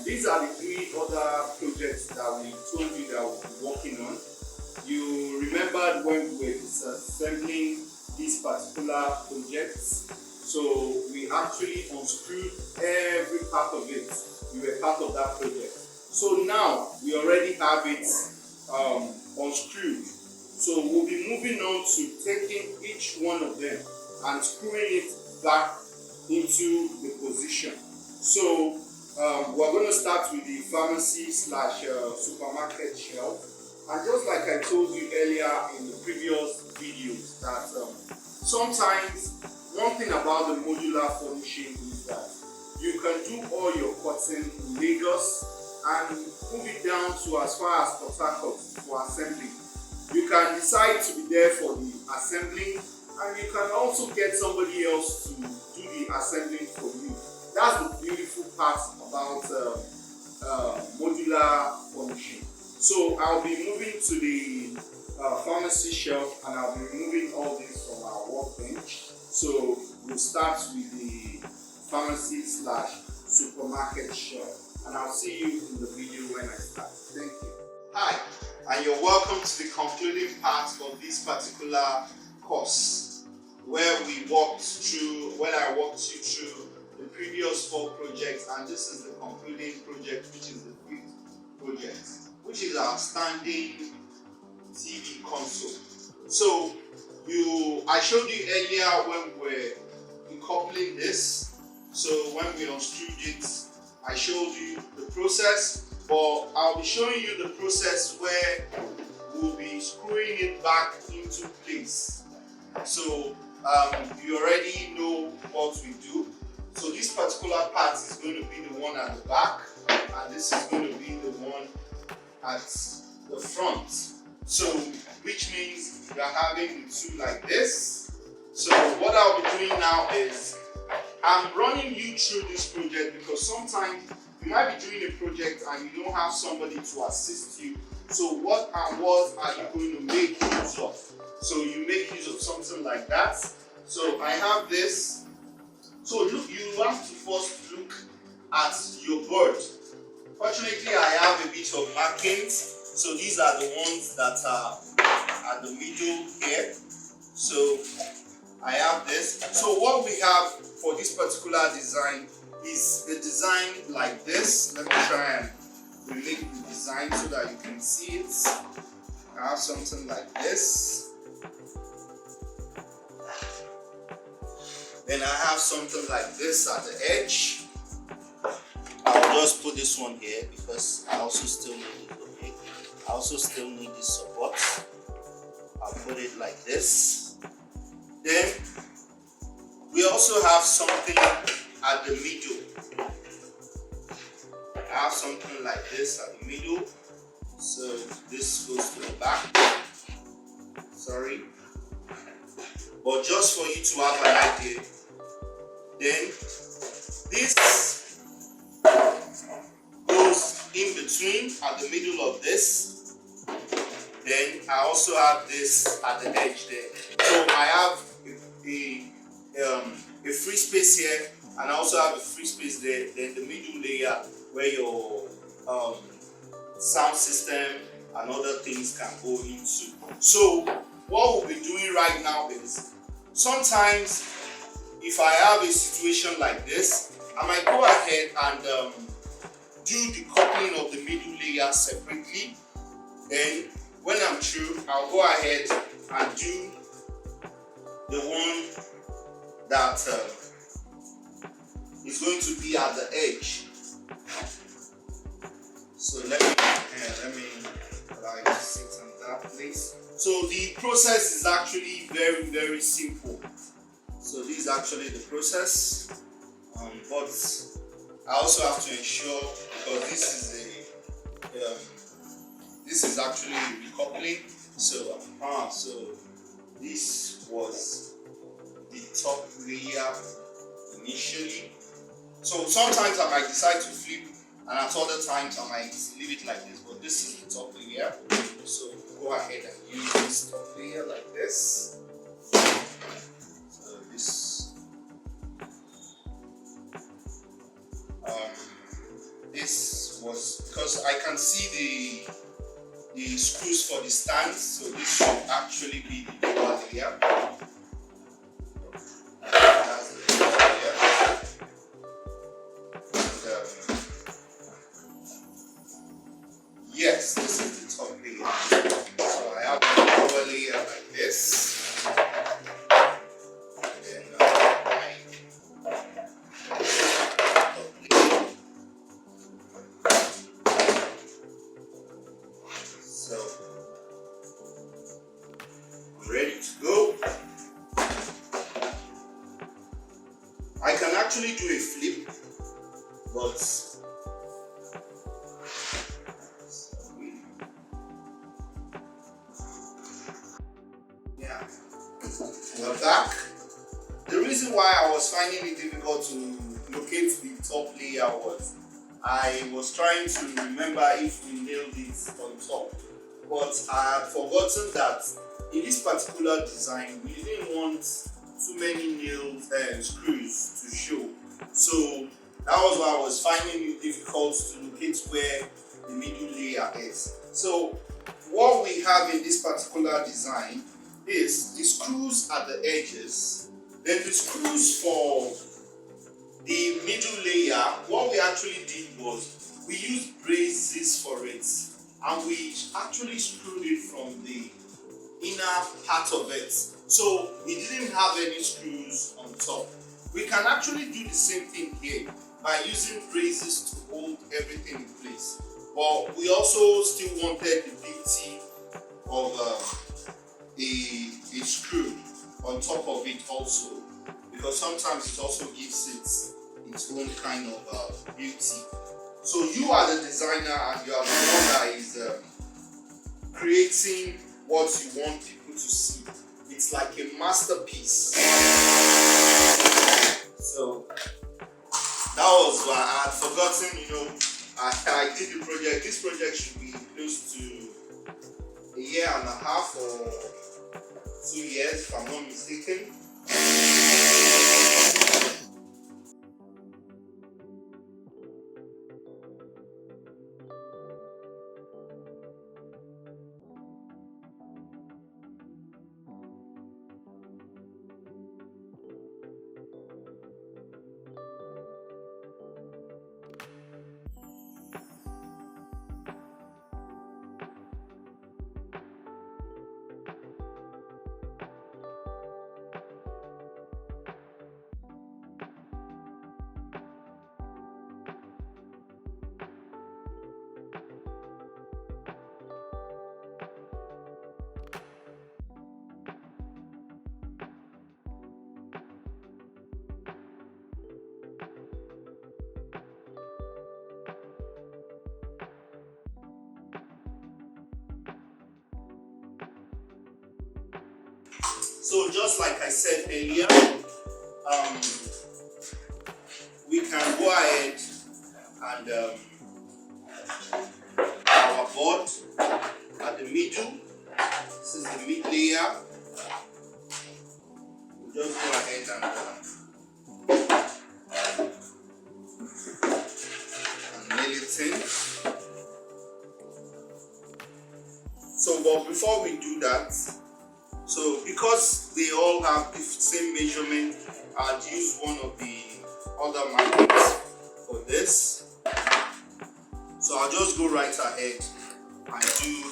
These are the 3 other projects that we told you that we'll be working on. You remembered when we were disassembling these particular projects, so we actually unscrewed every part of it. We were part of that project. So now we already have it unscrewed. So we'll be moving on to taking each one of them and screwing it back into the position. So we're going to start with the pharmacy / supermarket shelf. And just like I told you earlier in the previous videos, that sometimes one thing about the modular furnishing is that you can do all your cutting in Lagos and move it down to as far as Port Harcourt for assembly. You can decide to be there for the assembling, and you can also get somebody else to do the assembling for you. That's the beautiful part about modular furnishing. So I'll be moving to the pharmacy shelf, and I'll be removing all this from our workbench. So we'll start with the pharmacy / supermarket shelf, and I'll see you in the video when I start. Thank you. Hi, and you're welcome to the concluding part of this particular course, where I walked you through the previous 4 projects, and this is the concluding project, which is the 5th project, which is our standing TV console. So I showed you earlier when we were recoupling this. So when we unscrewed it, I showed you the process, but I'll be showing you the process where we'll be screwing it back into place. So you already know what we do. So this particular part is going to be the one at the back, and this is going to be the one at the front. So which means we are having the 2 like this. So what I'll be doing now is I'm running you through this project, because sometimes you might be doing a project and you don't have somebody to assist you. So what and what are you going to make use of? So you make use of something like that. So I have this. So look, you have to first look at your board. Fortunately, I have a bit of markings. So these are the ones that are at the middle here. So I have this. So what we have for this particular design is a design like this. Let me try and relate the design so that you can see it. I have something like this. Then I have something like this at the edge. I'll just put this one here because I also still need it. Okay, I also still need this support. I'll put it like this. Then we also have something at the middle. I have something like this at the middle. So this goes to the back. Sorry. But just for you to have an idea. Then this goes in between at the middle of this. Then I also have this at the edge there. So I have a free space here, and I also have a free space there. Then the middle layer where your sound system and other things can go into. So what we'll be doing right now is, sometimes if I have a situation like this, I might go ahead and do the coupling of the middle layer separately. Then when I'm through, I'll go ahead and do the one that is going to be at the edge. So let me allow you to sit on that place. So the process is actually very, very simple. So this is actually the process, but I also have to ensure, because this is actually recoupling. So this was the top layer initially. So sometimes I might decide to flip, and at other times I might leave it like this, but this is the top layer. So go ahead and use this top layer like this. So this because I can see the screws for the stands, so this should actually be the lower layer. That's the lower layer. And, yes, this is the top layer. So I have the lower layer like this. So, ready to go. I can actually do a flip, but yeah, we're back. The reason why I was finding it difficult to locate the top layer was I was trying to remember if we nailed it on top, but I had forgotten that in this particular design we didn't want too many nails and screws to show, so that was why I was finding it difficult to locate where the middle layer is. So what we have in this particular design is the screws at the edges, then the screws for the middle layer. What we actually did was we used braces for it, and we actually screwed it from the inner part of it, so we didn't have any screws on top. We can actually do the same thing here by using braces to hold everything in place, but we also still wanted the beauty of a screw on top of it also, because sometimes it also gives it its own kind of beauty. So you are the designer and you are the one that is creating what you want people to see. It's like a masterpiece. So that was why I had forgotten, I did the project. This project should be close to a year and a half or 2 years if I'm not mistaken. So just like I said earlier, we can go ahead and our board at the middle. This is the mid layer. We'll just go ahead and nail it in. So, but before we do that, so because they all have the same measurement, I'll use one of the other magnets for this. So I'll just go right ahead and do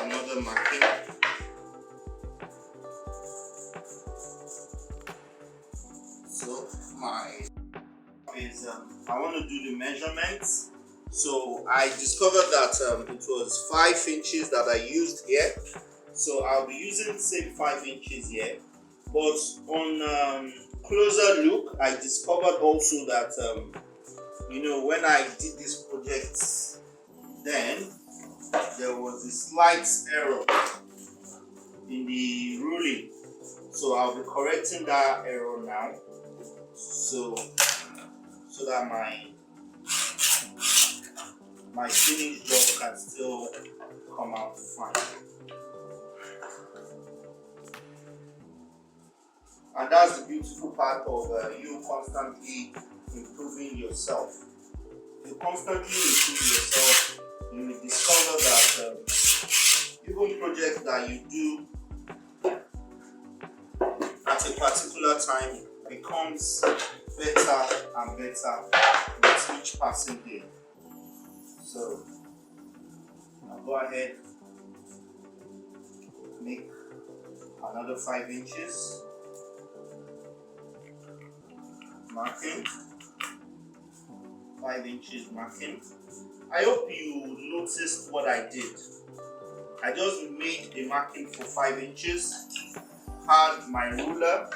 another marking. So I want to do the measurements. So I discovered that it was 5 inches that I used here. So I'll be using the same 5 inches here, but on closer look, I discovered also that when I did this project, then there was a slight error in the ruling. So I'll be correcting that error now, so that my finished job can still come out fine. And that's the beautiful part of you constantly improving yourself. you constantly improve yourself, you will discover that even projects that you do at a particular time becomes better and better with each passing day. So I'll go ahead, make another 5 inches marking, 5 inches marking. I hope you noticed what I did. I just made a marking for 5 inches, had my ruler.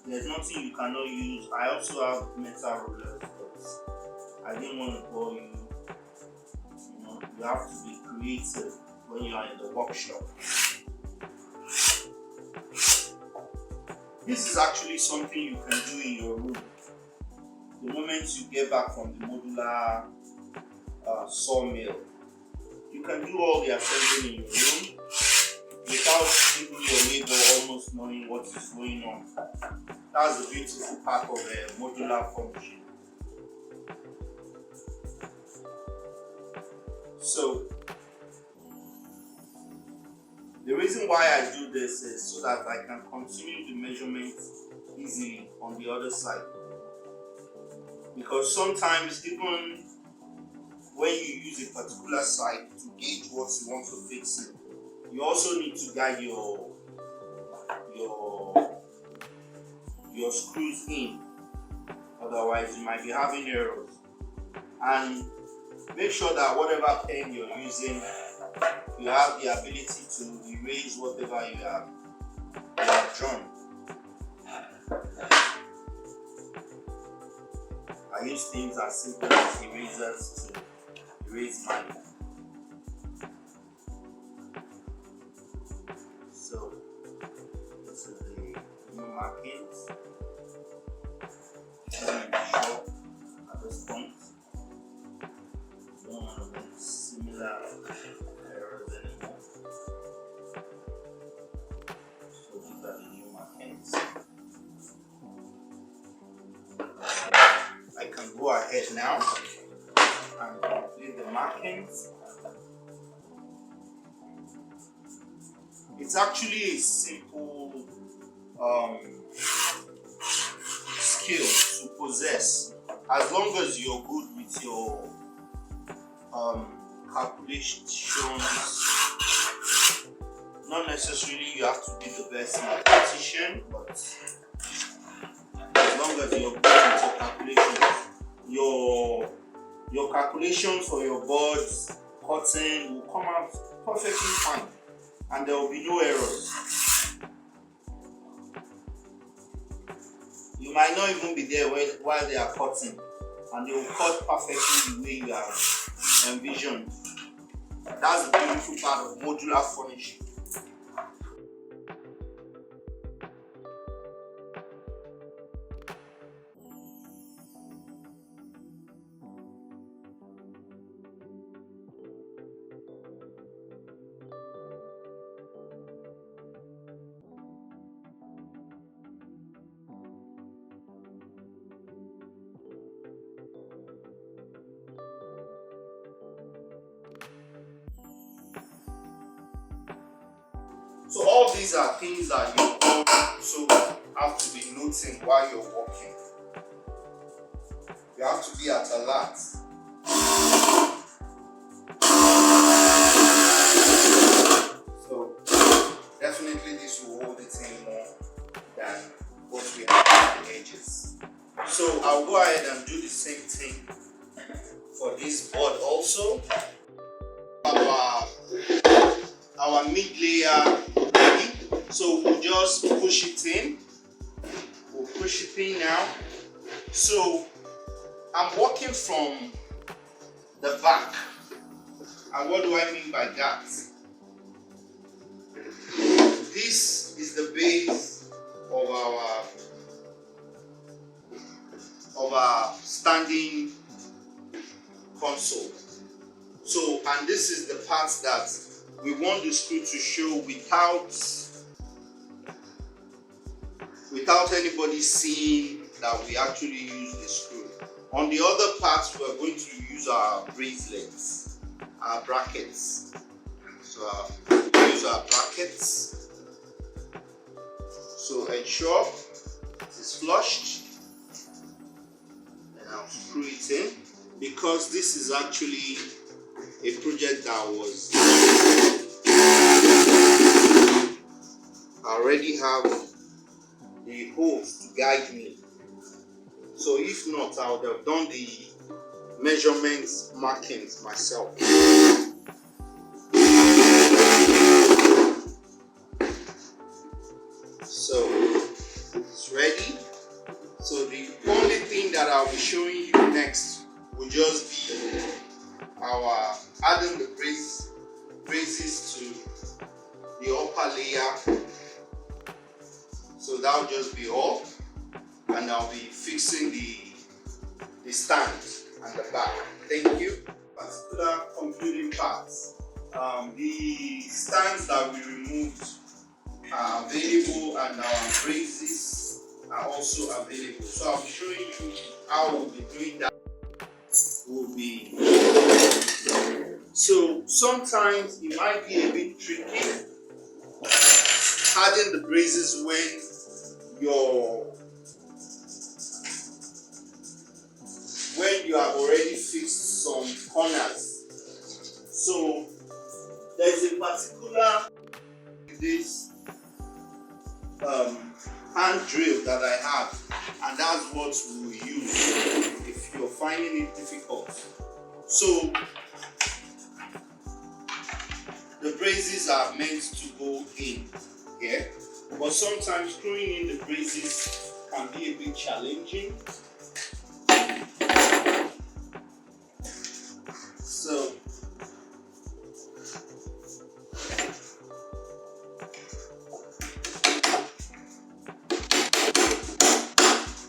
There's nothing you cannot use. I also have metal rulers, but I didn't want to bore you. You know, you have to be creative when you are in the workshop. This is actually something you can do in your room. The moment you get back from the modular sawmill, you can do all the assembly in your room without even your neighbor almost knowing what is going on. That's the beautiful part of modular function. So the reason why I do this is so that I can continue the measurement easily on the other side. Because sometimes even when you use a particular side to gauge what you want to fix in, you also need to guide your screws in. Otherwise you might be having errors. And make sure that whatever pen you're using, you have the ability to erase whatever you have drawn. I use things as simple as erasers to erase mine. So this is the new markings. I'm sure at this point don't want to make similar errors anymore. So these are the new markings. I can go ahead now and complete the markings. It's actually a simple skill to possess, as long as you're good with your calculations. Not necessarily you have to be the best mathematician, but as long as you're good with your calculations, your calculations for your boards, cutting will come out perfectly fine, and there will be no errors. You might not even be there while they are cutting, and they will cut perfectly the way you have envisioned. That's the beautiful part of modular furnishing. So all these are things that you also have to be noting while you're working. You have to be at alert. So definitely this will hold it in more than what we have on the edges. So I'll go ahead and do the same thing for this board also. Our mid layer ready, so we'll just push it in. We'll push it in now. So I'm working from the back, and what do I mean by that? This is the base of our standing console. So, and this is the part that we want the screw to show without anybody seeing that we actually use the screw. On the other part, we are going to use our bracelets, our brackets. So we'll use our brackets. So ensure it is flushed, and I'll screw it in, because this is actually a project that was, I already have the holes to guide me. So if not, I would have done the measurements markings myself. So it's ready. So the only thing that I'll be showing you next will just be our adding the braces to the upper layer. So that'll just be all, and I'll be fixing the stand and the back. Thank you. Particular concluding parts. The stands that we removed are available, and our braces are also available. So I'll be showing you how we'll be doing that. So sometimes it might be a bit tricky adding the braces when you have already fixed some corners. So there's a particular this hand drill that I have, and that's what we will use if you're finding it difficult. So the braces are meant to go in here, but sometimes screwing in the braces can be a bit challenging. So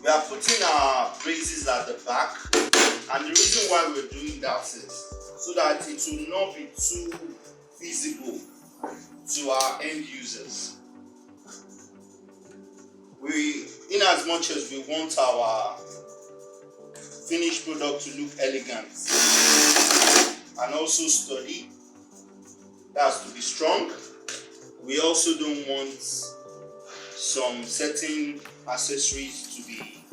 we are putting our braces at the back, and the reason why we're doing that is so that it will not be too visible to our end users. In as much as we want our finished product to look elegant and also sturdy, that's to be strong, we also don't want some certain accessories to be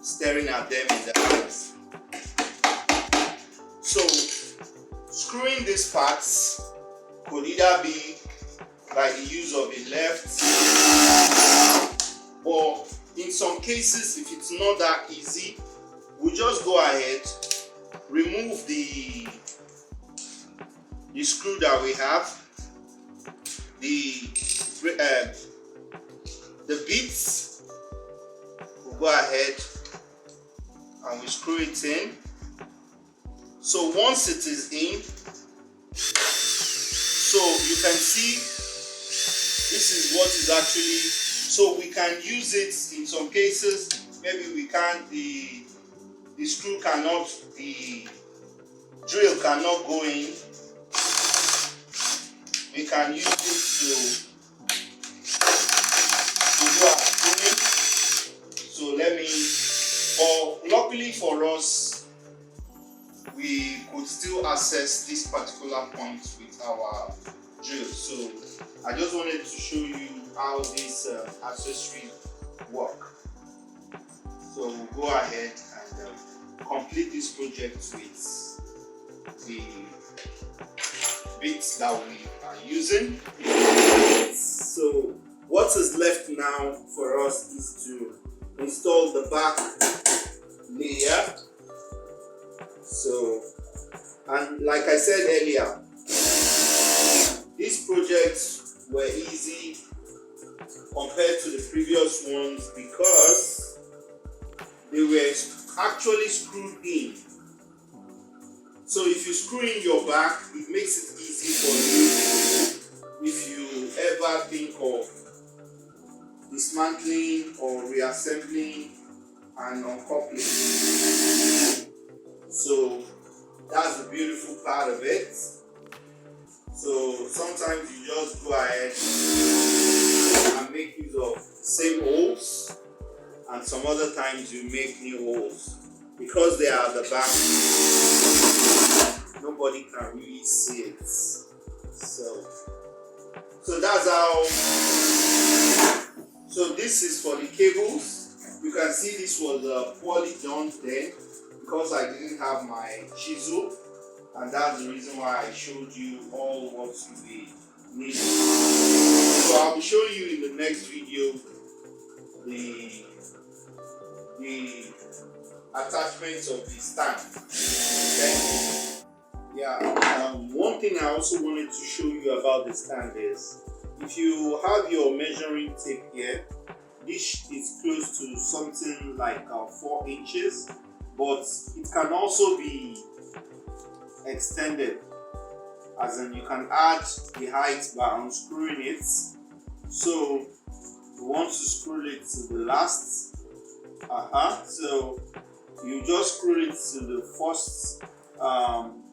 staring at them in the eyes. So screwing these parts could either be by the use of a left, or in some cases, if it's not that easy, we'll just go ahead, remove the screw that we have, the bits, we'll go ahead and we screw it in. So once it is in, so you can see this is what is actually, so we can use it in some cases. Maybe we can't, the screw cannot, the drill cannot go in. We can use it to do our screwing. So let me, but luckily for us, we could still access this particular point with our drill. So I just wanted to show you how these accessories work. So we'll go ahead and complete this project with the bits that we are using. So what is left now for us is to install the back layer. So, and like I said earlier, these projects were easy compared to the previous ones because they were actually screwed in. So if you screw in your back, it makes it easy for you if you ever think of dismantling or reassembling and uncoupling. So that's the beautiful part of it. So sometimes you just go ahead and make use of same holes, and some other times you make new holes. because they are at the back, nobody can really see it. So that's how. So this is for the cables. You can see this was poorly done then because I didn't have my chisel, and that's the reason why I showed you all what we need. So I'll be showing you in the next video the attachments of the stand. Okay? Yeah. One thing I also wanted to show you about the stand is, if you have your measuring tape here, this is close to something like 4 inches, but it can also be extended, as in you can add the height by unscrewing it. So you want to screw it to the last, so you just screw it to the first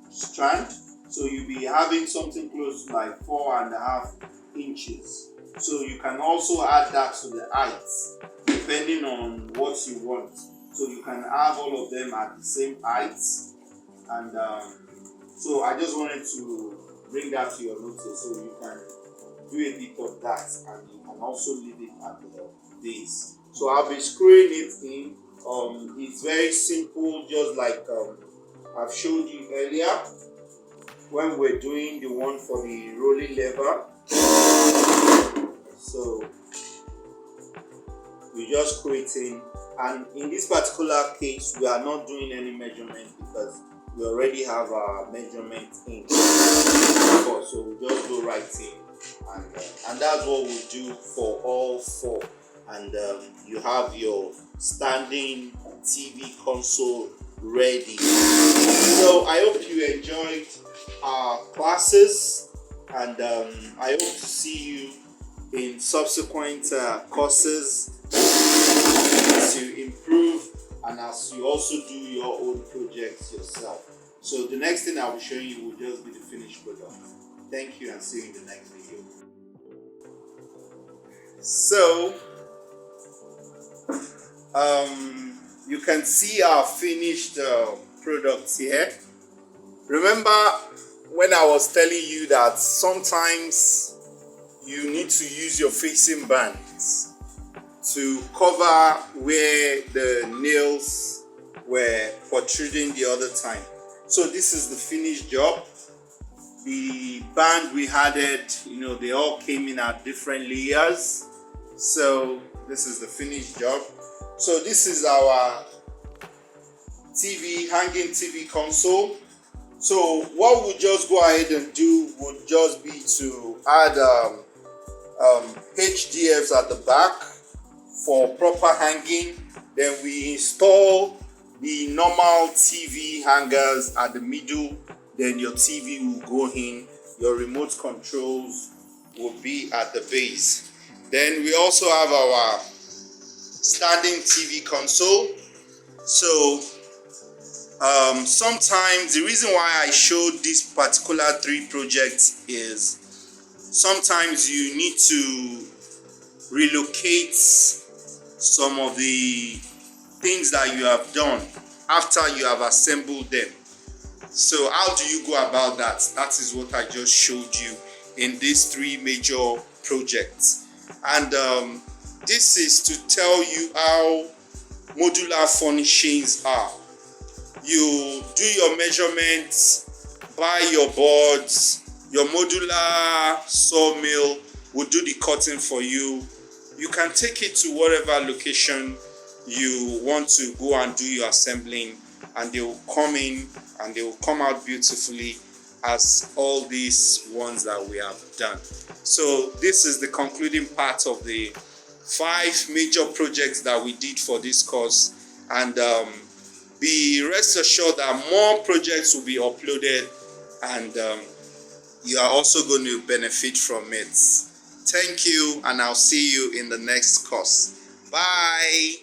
strand, so you'll be having something close to like 4.5 inches. So you can also add that to the height depending on what you want. So you can have all of them at the same height, and so I just wanted to bring that to your notice, so you can do a bit of that, and you can also leave it at the base. So I'll be screwing it in. It's very simple, just like I've showed you earlier when we're doing the one for the rolling lever. So we just screw it in, and in this particular case we are not doing any measurement because we already have our measurement in before, so we just go right in, and that's what we do for all 4. And you have your standing TV console ready. So I hope you enjoyed our classes, and I hope to see you in subsequent courses to improve, and as you also do your own projects yourself. So the next thing I'll be showing you will just be the finished product. Thank you, and see you in the next video. So you can see our finished products here. Remember when I was telling you that sometimes you need to use your facing bands to cover where the nails were protruding the other time. So this is the finished job. The band we added, they all came in at different layers. So this is the finished job. So this is our hanging TV console. So what we'll just go ahead and do would just be to add HDFs at the back for proper hanging. Then we install the normal TV hangers at the middle. Then your TV will go in. Your remote controls will be at the base. Then we also have our standing TV console. So sometimes the reason why I showed this particular 3 projects is sometimes you need to relocate some of the things that you have done after you have assembled them. So how do you go about that? That is what I just showed you in these 3 major projects. And this is to tell you how modular furnishings are. You do your measurements, buy your boards, your modular sawmill will do the cutting for you. You can take it to whatever location you want to go and do your assembling, and they will come in and they will come out beautifully as all these ones that we have done. So this is the concluding part of the 5 major projects that we did for this course, and be rest assured that more projects will be uploaded, and you are also going to benefit from it. Thank you, and I'll see you in the next course. Bye.